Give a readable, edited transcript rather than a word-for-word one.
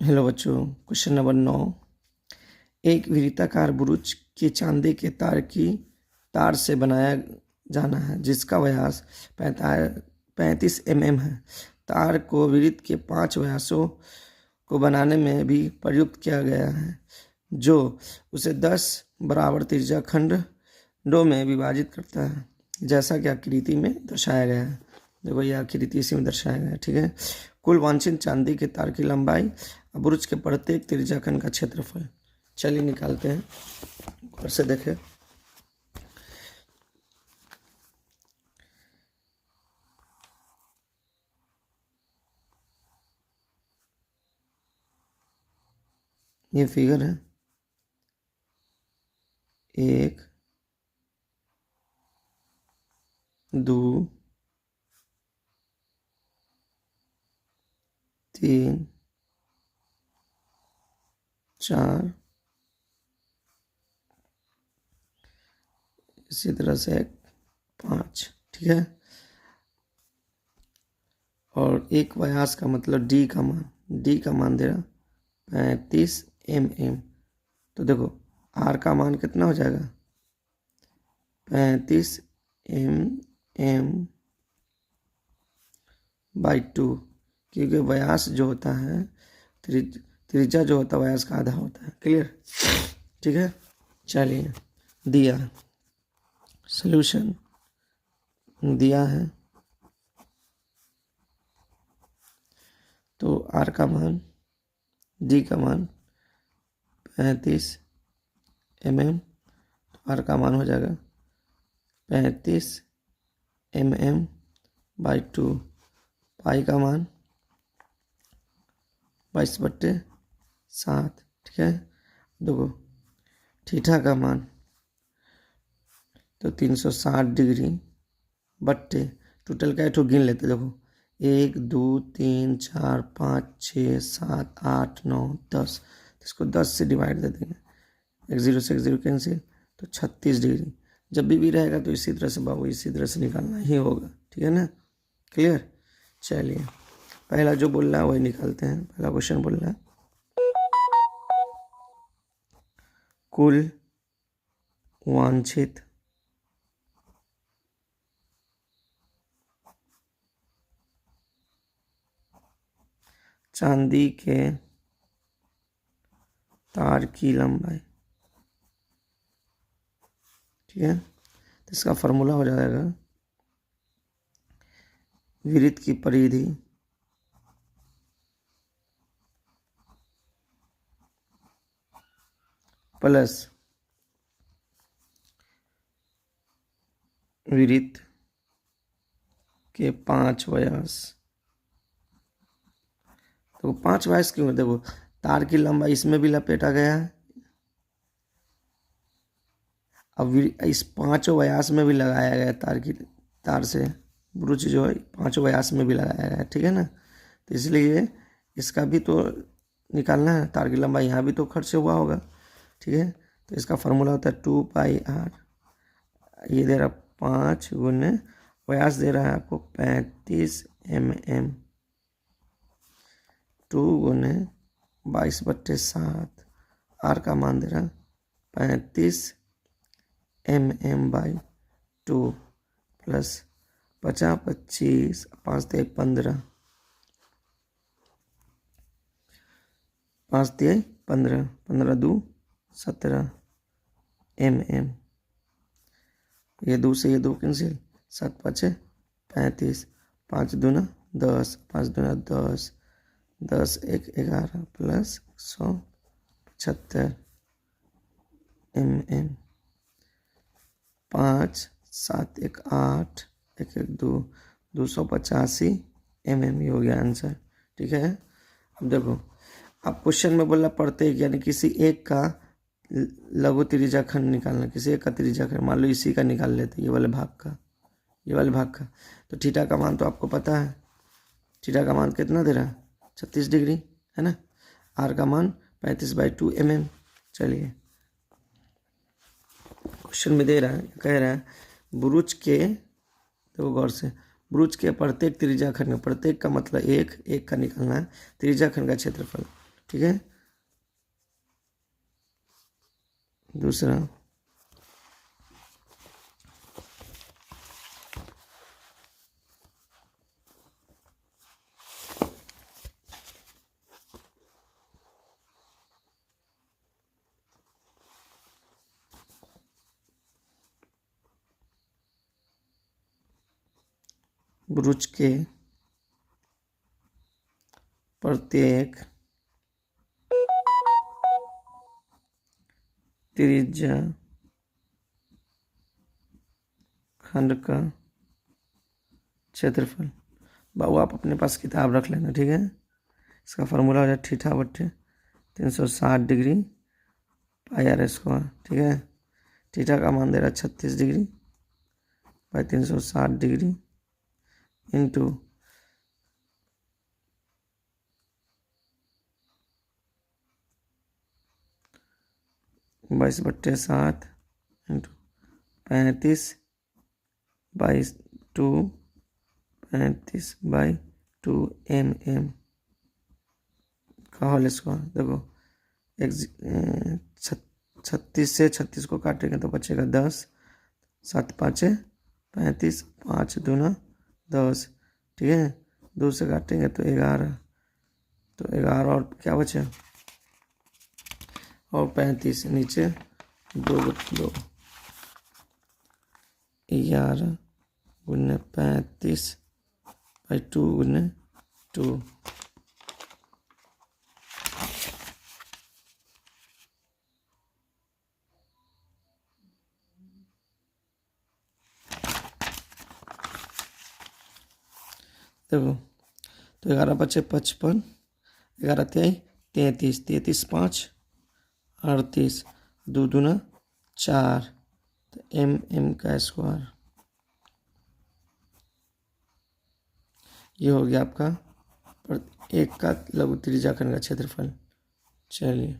Hello बच्चों, question number 9। एक वृत्ताकार बुरुज के चांदी के तार से बनाया जाना है जिसका व्यास 35 mm है। तार को वृत्त के 5 व्यासों को बनाने में भी प्रयुक्त किया गया है जो उसे 10 बराबर त्रिज्या खंडों में विभाजित करता है जैसा कि आकृति में दर्शाया गया है। देखो ये आकृति इसी में दर्शाया गया है, ठीक है। कुल वांछित चांदी के तार की लंबाई, बुरुज के प्रत्येक त्रिज्याखंड का क्षेत्रफल। चलिए निकालते हैं, और से देखें। ये फिगर है 1 2 3 4, इसी तरह से 5, ठीक है। और एक व्यास का मतलब डी का मान दे रहा 35 mm। तो देखो आर का मान कितना हो जाएगा 35 mm बाई 2, क्योंकि व्यास जो होता है त्रिज्या जो होता है व्यास का आधा होता है। क्लियर, ठीक है। चलिए दिया सॉल्यूशन दिया है, तो आर का मान डी का मान 35 mm, तो आर का मान हो जाएगा 35 mm बाई 2। पाई का मान 22/7, ठीक है। देखो थीटा का मान तो 360 डिग्री बट्टे टोटल का ठो गिन लेते। देखो 1 2 3 4 5 6 7 8 9 10, इसको 10 से डिवाइड दे देंगे, एक जीरो से एक जीरो कैंसिल, तो 36 डिग्री। जब भी रहेगा तो इसी तरह से बाबू इसी तरह से निकालना ही होगा, ठीक है ना। क्लियर। चलिए पहला जो बोल रहा है वही निकालते हैं। पहला क्वेश्चन बोल रहा है कुल वांछित चांदी के तार की लंबाई, ठीक है। तो इसका फॉर्मूला हो जाएगा वृत्त की परिधि प्लस वृत्त के 5 व्यास। तो 5 व्यास क्यों? देखो तार की लंबाई इसमें भी लपेटा गया है, अब इस 5 व्यास में भी लगाया गया तार से ब्रुच जो है 5 व्यास में भी लगाया गया है, ठीक है ना। तो इसलिए इसका भी तो निकालना है, तार की लंबाई यहाँ भी तो खर्च हुआ होगा, ठीक है। तो इसका फार्मूला होता है 2πr, ये दे रहा 5 गुने व्यास दे रहा है आपको 35 mm, 2 गुने 22/7, आर का मान दे रहा 35 mm बाई 2 प्लस 50 25 5 3 15 5 3 15 15 2 17 mm। ये 2 से ये 2 कैंसिल, 7 5 35, 5 दूना 10, 5 दूना 10, 10 1 11 प्लस 175 mm, 5 7 1 8 1 1 2 285 mm, ये हो गया आंसर, ठीक है। अब देखो अब क्वेश्चन में बोला प्रत्येक यानी किसी एक का लघु त्रिज्याखंड निकालना, किसी एक का त्रिज्याखंड मान लो इसी का निकाल लेते, ये वाले भाग का। तो थीटा का मान तो आपको पता है, थीटा का मान कितना दे रहा है 36 डिग्री, है ना। आर का मान 35/2 mm। चलिए क्वेश्चन में दे रहा है, कह रहा है बुरुज के, देखो गौर से, बुरुज के प्रत्येक त्रिज्याखंड, प्रत्येक का मतलब एक का निकालना है, त्रिज्याखंड का क्षेत्रफल ठीक है। दूसरा भुज के प्रत्येक त्रिज्या खंड का क्षेत्रफल। बाबू आप अपने पास किताब रख लेना, ठीक है। इसका फॉर्मूला हो जाए थीटा बट्टे 360 डिग्री पाई आर स्क्वायर, ठीक है। थीटा का मान दे रहा है 36 degree by 360 degree into 22/7 into 35/2 35/2 mm का होल स्क्वायर। देखो 36 से 36 को काटेंगे तो बचेगा 10, 7 5 35, 5 दूना 10, ठीक है। 2 से काटेंगे तो 11, तो 11 और क्या बचे और 35 नीचे 2 2 11 गुने 35/2 गुने 2। देखो तो 11 बचे 55, 11 33, 33 5 38, 2 दूना 4, तो m का स्क्वायर। ये हो गया आपका एक का लघु त्रिज्याखंड का क्षेत्रफल। चलिए।